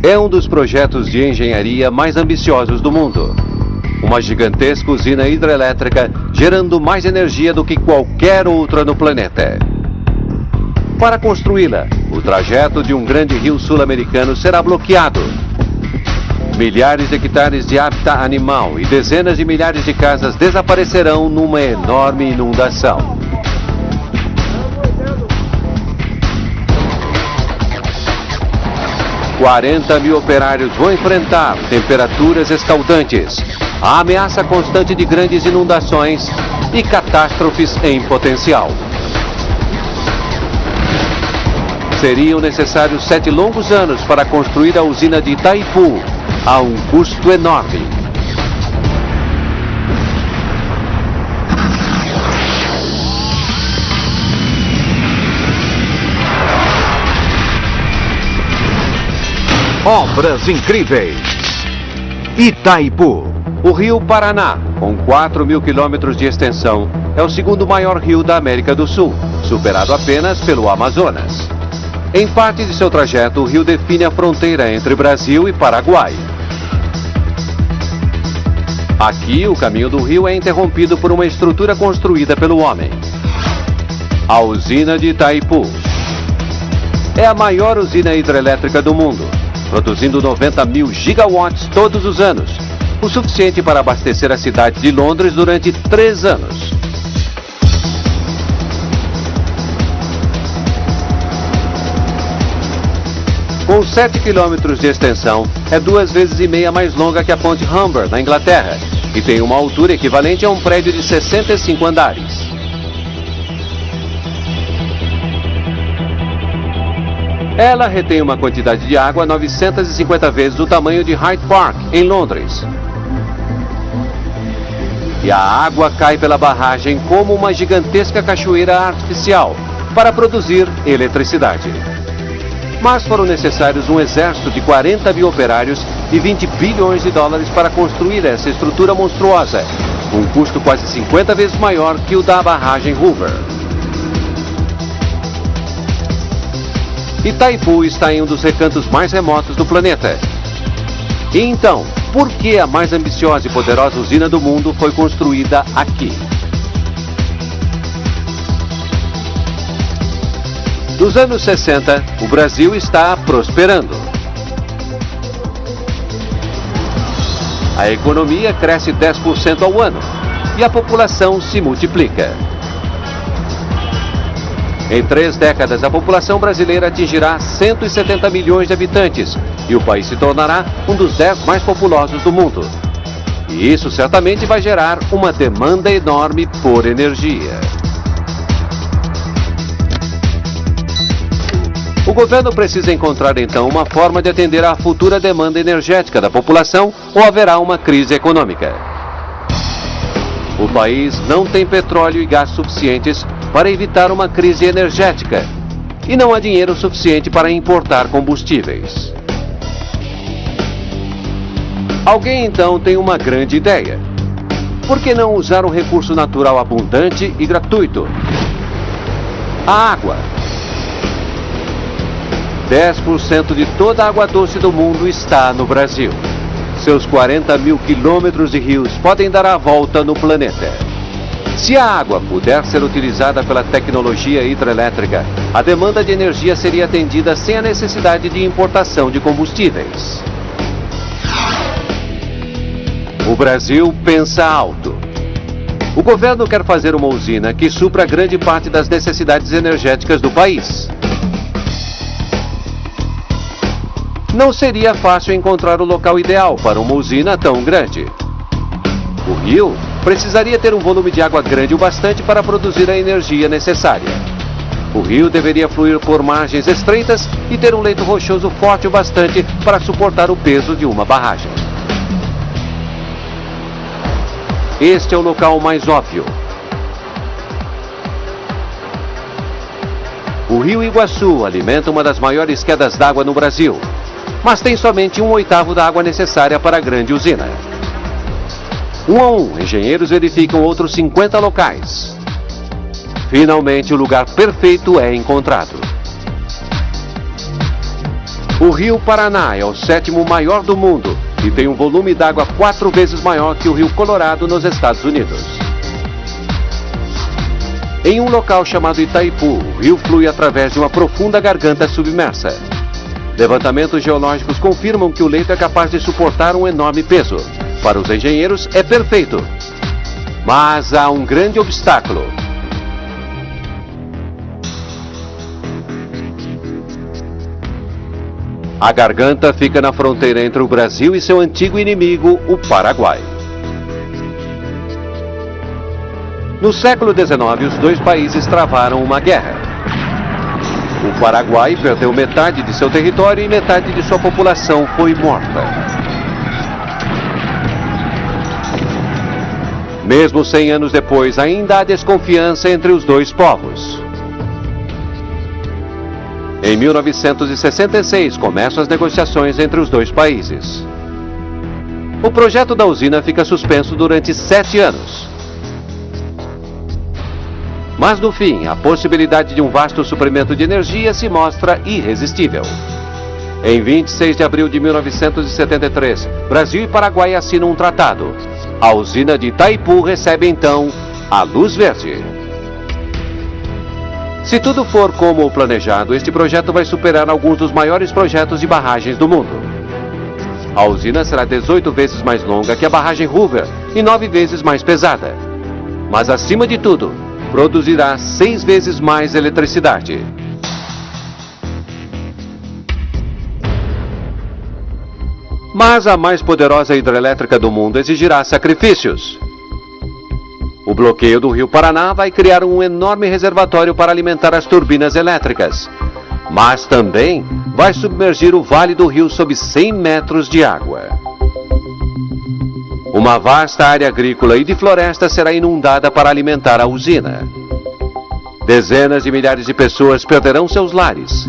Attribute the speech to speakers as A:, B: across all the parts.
A: É um dos projetos de engenharia mais ambiciosos do mundo. Uma gigantesca usina hidrelétrica gerando mais energia do que qualquer outra no planeta. Para construí-la, o trajeto de um grande rio sul-americano será bloqueado. Milhares de hectares de habitat animal e dezenas de milhares de casas desaparecerão numa enorme inundação. $40 mil operários vão enfrentar temperaturas escaldantes, a ameaça constante de grandes inundações e catástrofes em potencial. Seriam necessários 7 longos anos para construir a usina de Itaipu, a um custo enorme.
B: Obras incríveis. Itaipu.
A: O rio Paraná, com 4 mil quilômetros de extensão, é o segundo maior rio da América do Sul, superado apenas pelo Amazonas. Em parte de seu trajeto, o rio define a fronteira entre Brasil e Paraguai. Aqui, o caminho do rio é interrompido por uma estrutura construída pelo homem. A usina de Itaipu é a maior usina hidrelétrica do mundo, produzindo 90 mil gigawatts todos os anos, o suficiente para abastecer a cidade de Londres durante 3 anos. Com 7 quilômetros de extensão, é 2,5 vezes mais longa que a ponte Humber, na Inglaterra, e tem uma altura equivalente a um prédio de 65 andares. Ela retém uma quantidade de água 950 vezes o tamanho de Hyde Park, em Londres. E a água cai pela barragem como uma gigantesca cachoeira artificial para produzir eletricidade. Mas foram necessários um exército de 40 mil operários e $20 bilhões para construir essa estrutura monstruosa, um custo quase 50 vezes maior que o da barragem Hoover. Itaipu está em um dos recantos mais remotos do planeta. E então, por que a mais ambiciosa e poderosa usina do mundo foi construída aqui? Nos anos 60, o Brasil está prosperando. A economia cresce 10% ao ano e a população se multiplica. Em 3 décadas, a população brasileira atingirá 170 milhões de habitantes e o país se tornará um dos 10 mais populosos do mundo. E isso certamente vai gerar uma demanda enorme por energia. O governo precisa encontrar então uma forma de atender à futura demanda energética da população ou haverá uma crise econômica. O país não tem petróleo e gás suficientes para evitar uma crise energética e não há dinheiro suficiente para importar combustíveis. Alguém então tem uma grande ideia. Por que não usar um recurso natural abundante e gratuito? A água. 10% de toda a água doce do mundo está no Brasil. Seus 40 mil quilômetros de rios podem dar a volta no planeta. Se a água puder ser utilizada pela tecnologia hidrelétrica, a demanda de energia seria atendida sem a necessidade de importação de combustíveis. O Brasil pensa alto. O governo quer fazer uma usina que supra grande parte das necessidades energéticas do país. Não seria fácil encontrar o local ideal para uma usina tão grande. O rio precisaria ter um volume de água grande o bastante para produzir a energia necessária. O rio deveria fluir por margens estreitas e ter um leito rochoso forte o bastante para suportar o peso de uma barragem. Este é o local mais óbvio. O rio Iguaçu alimenta uma das maiores quedas d'água no Brasil, mas tem somente 1/8 da água necessária para a grande usina. 1 a 1, engenheiros verificam outros 50 locais. Finalmente, o lugar perfeito é encontrado. O Rio Paraná é o 7º maior do mundo e tem um volume d'água 4 vezes maior que o Rio Colorado nos Estados Unidos. Em um local chamado Itaipu, o rio flui através de uma profunda garganta submersa. Levantamentos geológicos confirmam que o leito é capaz de suportar um enorme peso. Para os engenheiros, é perfeito. Mas há um grande obstáculo. A garganta fica na fronteira entre o Brasil e seu antigo inimigo, o Paraguai. No século XIX, os dois países travaram uma guerra. O Paraguai perdeu metade de seu território e metade de sua população foi morta. Mesmo 100 anos depois, ainda há desconfiança entre os dois povos. Em 1966, começam as negociações entre os dois países. O projeto da usina fica suspenso durante 7 anos. Mas no fim, a possibilidade de um vasto suprimento de energia se mostra irresistível. Em 26 de abril de 1973, Brasil e Paraguai assinam um tratado. A usina de Itaipu recebe então a luz verde. Se tudo for como o planejado, este projeto vai superar alguns dos maiores projetos de barragens do mundo. A usina será 18 vezes mais longa que a barragem Hoover e 9 vezes mais pesada. Mas acima de tudo, produzirá 6 vezes mais eletricidade. Mas a mais poderosa hidrelétrica do mundo exigirá sacrifícios. O bloqueio do Rio Paraná vai criar um enorme reservatório para alimentar as turbinas elétricas. Mas também vai submergir o Vale do Rio sob 100 metros de água. Uma vasta área agrícola e de floresta será inundada para alimentar a usina. Dezenas de milhares de pessoas perderão seus lares.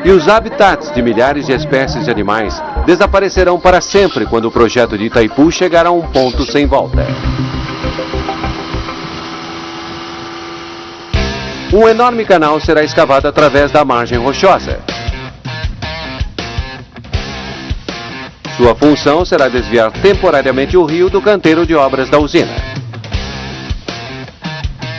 A: E os habitats de milhares de espécies de animais desaparecerão para sempre quando o projeto de Itaipu chegar a um ponto sem volta. Um enorme canal será escavado através da margem rochosa. Sua função será desviar temporariamente o rio do canteiro de obras da usina.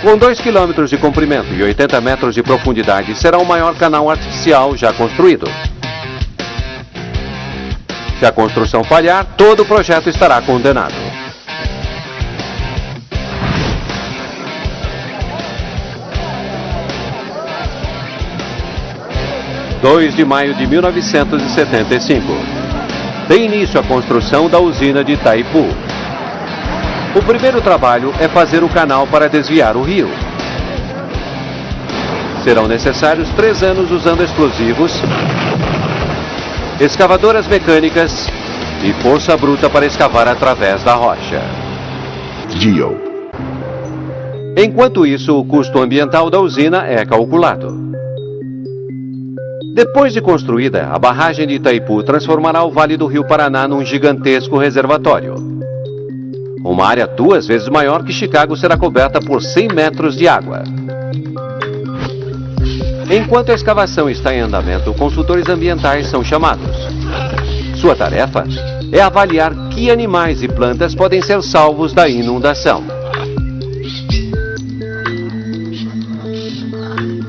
A: Com 2 km de comprimento e 80 metros de profundidade, será o maior canal artificial já construído. Se a construção falhar, todo o projeto estará condenado. (2 de maio de 1975) tem início a construção da usina de Itaipu. O primeiro trabalho é fazer o canal para desviar o rio. Serão necessários 3 anos usando explosivos, escavadoras mecânicas e força bruta para escavar através da rocha.
B: Geo.
A: Enquanto isso, o custo ambiental da usina é calculado. Depois de construída, a barragem de Itaipu transformará o Vale do Rio Paraná num gigantesco reservatório. Uma área 2 vezes maior que Chicago será coberta por 100 metros de água. Enquanto a escavação está em andamento, consultores ambientais são chamados. Sua tarefa é avaliar que animais e plantas podem ser salvos da inundação.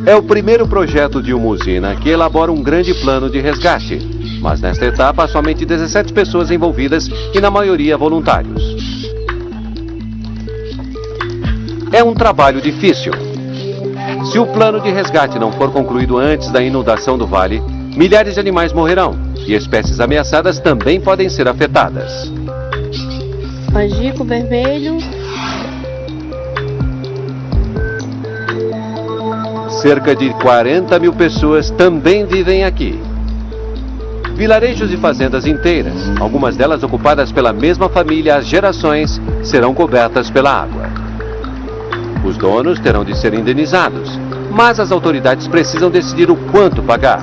A: É o primeiro projeto de uma usina que elabora um grande plano de resgate, mas nesta etapa há somente 17 pessoas envolvidas e na maioria voluntários. É um trabalho difícil. Se o plano de resgate não for concluído antes da inundação do vale, milhares de animais morrerão e espécies ameaçadas também podem ser afetadas.
C: Magico vermelho.
A: Cerca de 40 mil pessoas também vivem aqui. Vilarejos e fazendas inteiras, algumas delas ocupadas pela mesma família há gerações, serão cobertas pela água. Os donos terão de ser indenizados, mas as autoridades precisam decidir o quanto pagar.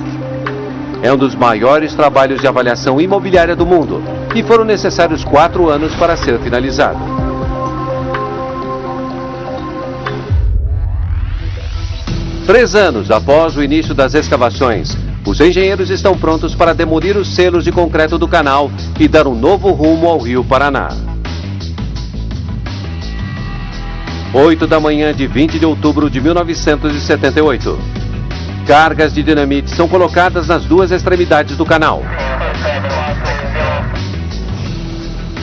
A: É um dos maiores trabalhos de avaliação imobiliária do mundo e foram necessários 4 anos para ser finalizado. 3 anos após o início das escavações, os engenheiros estão prontos para demolir os selos de concreto do canal e dar um novo rumo ao Rio Paraná. 8 da manhã de 20 de outubro de 1978. Cargas de dinamite são colocadas nas 2 extremidades do canal.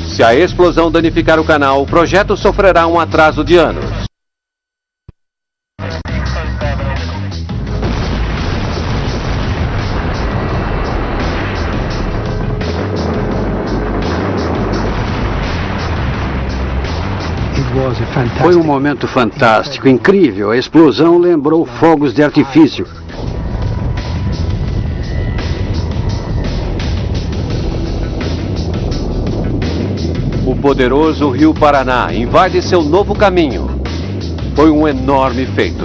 A: Se a explosão danificar o canal, o projeto sofrerá um atraso de anos.
D: Foi um momento fantástico, incrível. A explosão lembrou fogos de artifício.
A: O poderoso Rio Paraná invade seu novo caminho. Foi um enorme feito.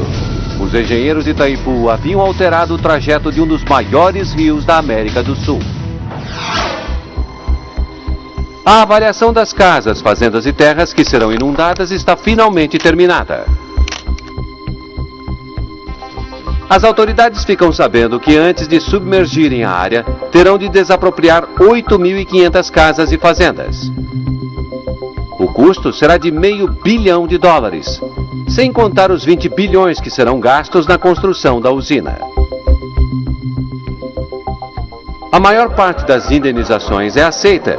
A: Os engenheiros de Itaipu haviam alterado o trajeto de um dos maiores rios da América do Sul. A avaliação das casas, fazendas e terras que serão inundadas está finalmente terminada. As autoridades ficam sabendo que antes de submergirem a área, terão de desapropriar 8.500 casas e fazendas. O custo será de $500 bilhão, sem contar os 20 bilhões que serão gastos na construção da usina. A maior parte das indenizações é aceita,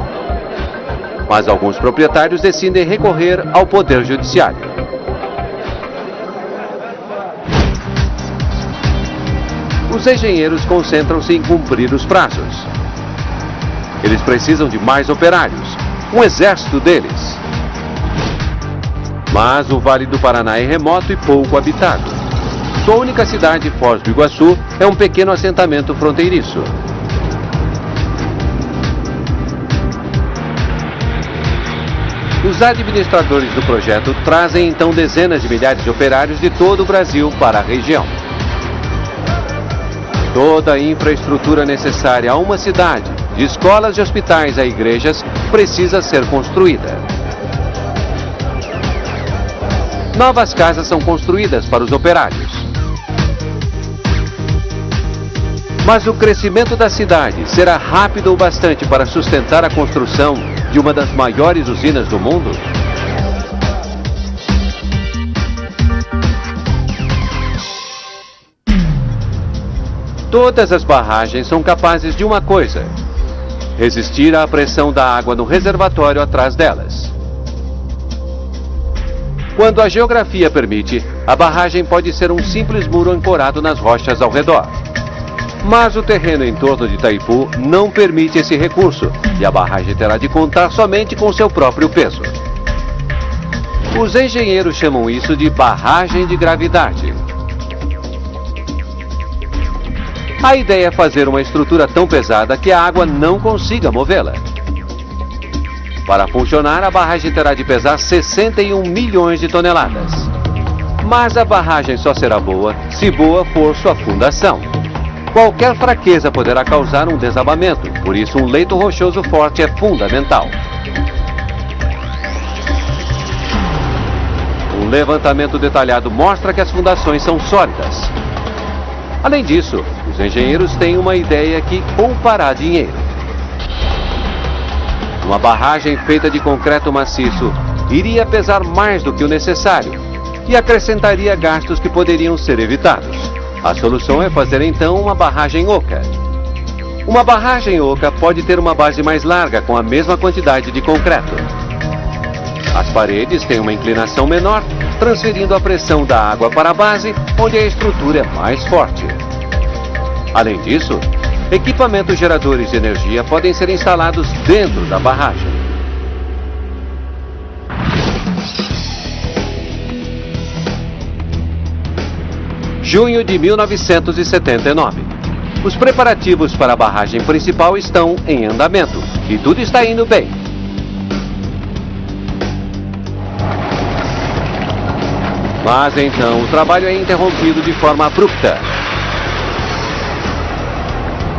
A: mas alguns proprietários decidem recorrer ao Poder Judiciário. Os engenheiros concentram-se em cumprir os prazos. Eles precisam de mais operários, um exército deles. Mas o Vale do Paraná é remoto e pouco habitado. Sua única cidade, Foz do Iguaçu, é um pequeno assentamento fronteiriço. Os administradores do projeto trazem então dezenas de milhares de operários de todo o Brasil para a região. Toda a infraestrutura necessária a uma cidade, de escolas e hospitais a igrejas, precisa ser construída. Novas casas são construídas para os operários. Mas o crescimento da cidade será rápido o bastante para sustentar a construção de uma das maiores usinas do mundo? Todas as barragens são capazes de uma coisa: resistir à pressão da água no reservatório atrás delas. Quando a geografia permite, a barragem pode ser um simples muro ancorado nas rochas ao redor. Mas o terreno em torno de Itaipu não permite esse recurso e a barragem terá de contar somente com seu próprio peso. Os engenheiros chamam isso de barragem de gravidade. A ideia é fazer uma estrutura tão pesada que a água não consiga movê-la. Para funcionar, a barragem terá de pesar 61 milhões de toneladas. Mas a barragem só será boa se boa for sua fundação. Qualquer fraqueza poderá causar um desabamento, por isso um leito rochoso forte é fundamental. Um levantamento detalhado mostra que as fundações são sólidas. Além disso, os engenheiros têm uma ideia que poupará dinheiro. Uma barragem feita de concreto maciço iria pesar mais do que o necessário e acrescentaria gastos que poderiam ser evitados. A solução é fazer então uma barragem oca. Uma barragem oca pode ter uma base mais larga com a mesma quantidade de concreto. As paredes têm uma inclinação menor, transferindo a pressão da água para a base, onde a estrutura é mais forte. Além disso, equipamentos geradores de energia podem ser instalados dentro da barragem. Junho de 1979. Os preparativos para a barragem principal estão em andamento e tudo está indo bem. Mas então o trabalho é interrompido de forma abrupta.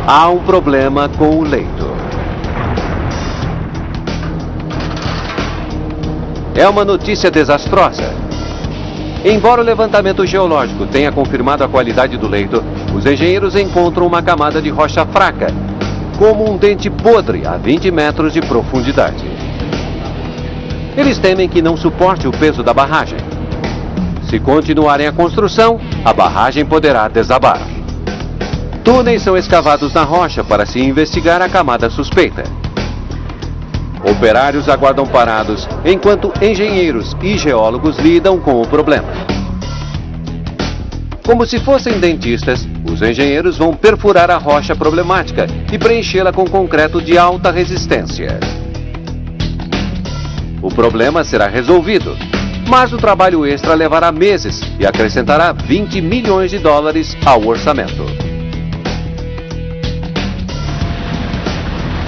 A: Há um problema com o leito. É uma notícia desastrosa. Embora o levantamento geológico tenha confirmado a qualidade do leito, os engenheiros encontram uma camada de rocha fraca, como um dente podre a 20 metros de profundidade. Eles temem que não suporte o peso da barragem. Se continuarem a construção, a barragem poderá desabar. Túneis são escavados na rocha para se investigar a camada suspeita. Operários aguardam parados, enquanto engenheiros e geólogos lidam com o problema. Como se fossem dentistas, os engenheiros vão perfurar a rocha problemática e preenchê-la com concreto de alta resistência. O problema será resolvido, mas o trabalho extra levará meses e acrescentará 20 milhões de dólares ao orçamento.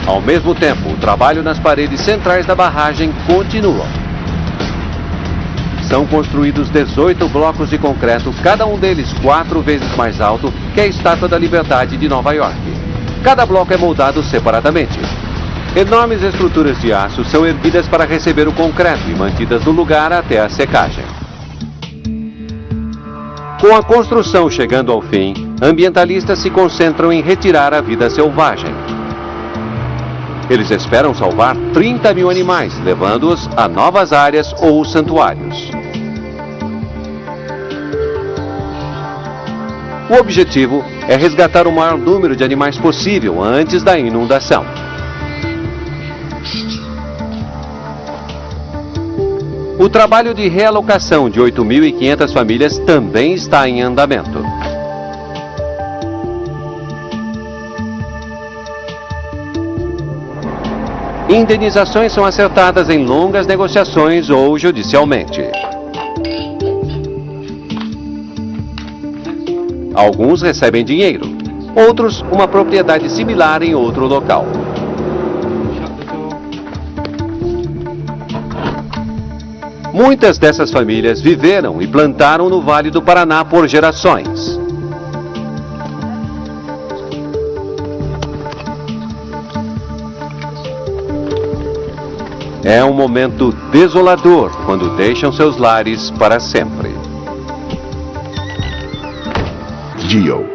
A: Ao mesmo tempo, o trabalho nas paredes centrais da barragem continua. São construídos 18 blocos de concreto, cada um deles 4 vezes mais alto que a Estátua da Liberdade de Nova York. Cada bloco é moldado separadamente. Enormes estruturas de aço são erguidas para receber o concreto e mantidas no lugar até a secagem. Com a construção chegando ao fim, ambientalistas se concentram em retirar a vida selvagem. Eles esperam salvar 30 mil animais, levando-os a novas áreas ou santuários. O objetivo é resgatar o maior número de animais possível antes da inundação. O trabalho de realocação de 8.500 famílias também está em andamento. Indenizações são acertadas em longas negociações ou judicialmente. Alguns recebem dinheiro, outros uma propriedade similar em outro local. Muitas dessas famílias viveram e plantaram no Vale do Paraná por gerações. É um momento desolador quando deixam seus lares para sempre.
B: Geo.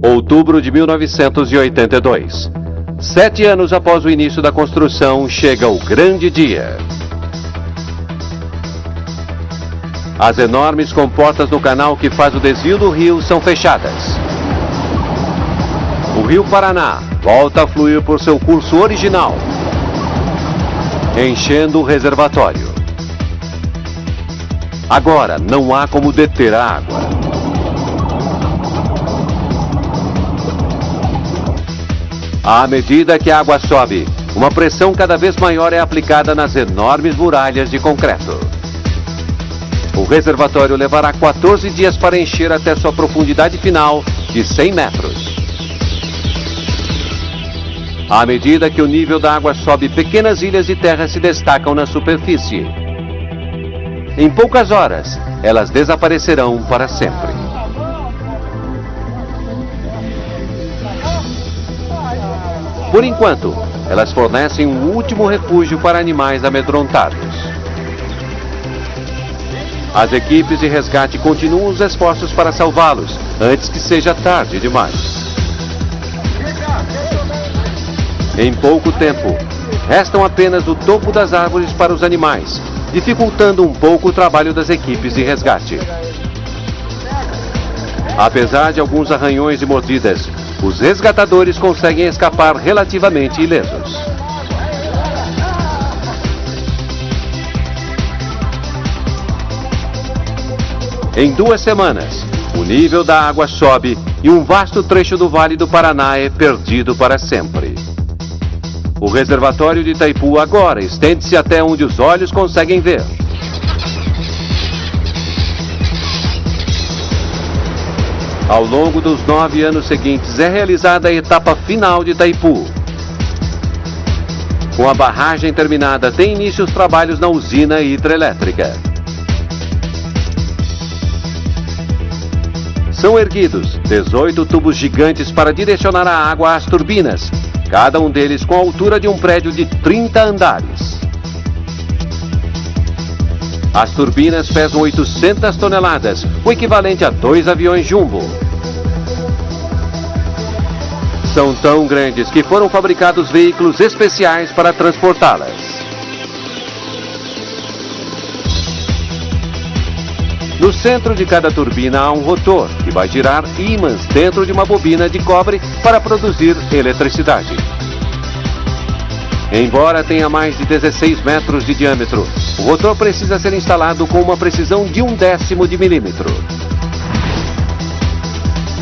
A: Outubro de 1982. 7 anos após o início da construção, chega o grande dia. As enormes comportas no canal que faz o desvio do rio são fechadas. O Rio Paraná volta a fluir por seu curso original, enchendo o reservatório. Agora não há como deter a água. À medida que a água sobe, uma pressão cada vez maior é aplicada nas enormes muralhas de concreto. O reservatório levará 14 dias para encher até sua profundidade final de 100 metros. À medida que o nível da água sobe, pequenas ilhas de terra se destacam na superfície. Em poucas horas, elas desaparecerão para sempre. Por enquanto, elas fornecem um último refúgio para animais amedrontados. As equipes de resgate continuam os esforços para salvá-los, antes que seja tarde demais. Em pouco tempo, restam apenas o topo das árvores para os animais, dificultando um pouco o trabalho das equipes de resgate. Apesar de alguns arranhões e mordidas, os resgatadores conseguem escapar relativamente ilesos. Em 2 semanas, o nível da água sobe e um vasto trecho do Vale do Paraná é perdido para sempre. O reservatório de Itaipu agora estende-se até onde os olhos conseguem ver. Ao longo dos 9 anos seguintes é realizada a etapa final de Itaipu. Com a barragem terminada, tem início os trabalhos na usina hidrelétrica. São erguidos 18 tubos gigantes para direcionar a água às turbinas, cada um deles com a altura de um prédio de 30 andares. As turbinas pesam 800 toneladas, o equivalente a 2 aviões jumbo. São tão grandes que foram fabricados veículos especiais para transportá-las. No centro de cada turbina há um rotor, que vai girar ímãs dentro de uma bobina de cobre para produzir eletricidade. Embora tenha mais de 16 metros de diâmetro, o rotor precisa ser instalado com uma precisão de 1/10 de milímetro.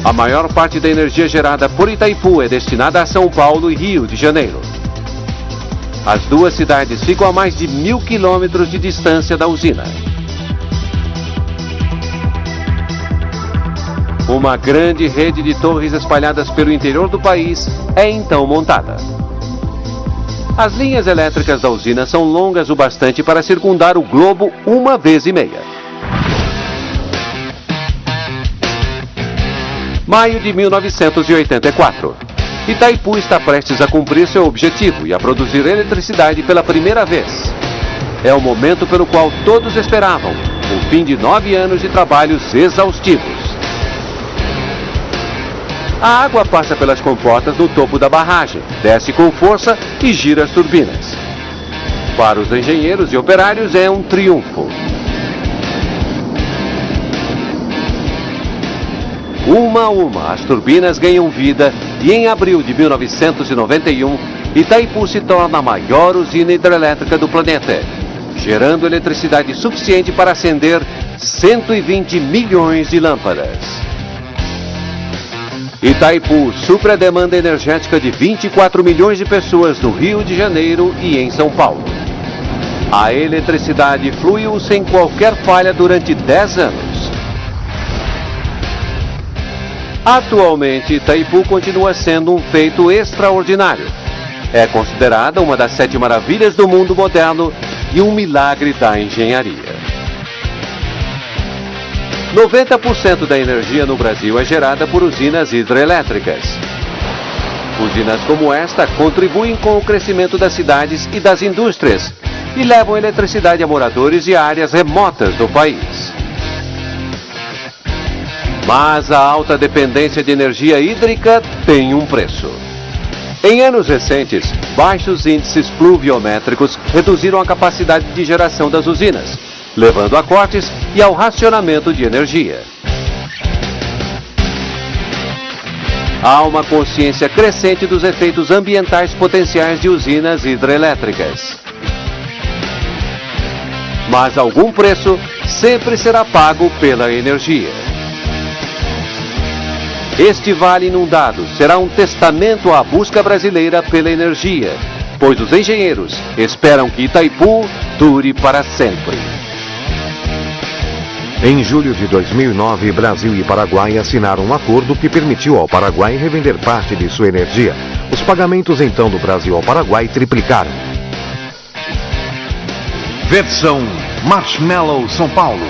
A: A maior parte da energia gerada por Itaipu é destinada a São Paulo e Rio de Janeiro. As duas cidades ficam a mais de 1.000 quilômetros de distância da usina. Uma grande rede de torres espalhadas pelo interior do país é então montada. As linhas elétricas da usina são longas o bastante para circundar o globo 1,5 vezes. Maio de 1984. Itaipu está prestes a cumprir seu objetivo e a produzir eletricidade pela primeira vez. É o momento pelo qual todos esperavam, o fim de 9 anos de trabalhos exaustivos. A água passa pelas comportas no topo da barragem, desce com força e gira as turbinas. Para os engenheiros e operários é um triunfo. Uma a uma, as turbinas ganham vida e em abril de 1991, Itaipu se torna a maior usina hidrelétrica do planeta, gerando eletricidade suficiente para acender 120 milhões de lâmpadas. Itaipu supre a demanda energética de 24 milhões de pessoas no Rio de Janeiro e em São Paulo. A eletricidade fluiu sem qualquer falha durante 10 anos. Atualmente, Itaipu continua sendo um feito extraordinário. É considerada uma das 7 maravilhas do mundo moderno e um milagre da engenharia. 90% da energia no Brasil é gerada por usinas hidrelétricas. Usinas como esta contribuem com o crescimento das cidades e das indústrias e levam eletricidade a moradores de áreas remotas do país. Mas a alta dependência de energia hídrica tem um preço. Em anos recentes, baixos índices pluviométricos reduziram a capacidade de geração das usinas, levando a cortes e ao racionamento de energia. Há uma consciência crescente dos efeitos ambientais potenciais de usinas hidrelétricas. Mas algum preço sempre será pago pela energia. Este vale inundado será um testamento à busca brasileira pela energia, pois os engenheiros esperam que Itaipu dure para sempre.
E: Em julho de 2009, Brasil e Paraguai assinaram um acordo que permitiu ao Paraguai revender parte de sua energia. Os pagamentos então do Brasil ao Paraguai triplicaram.
B: Versão Marshmallow São Paulo.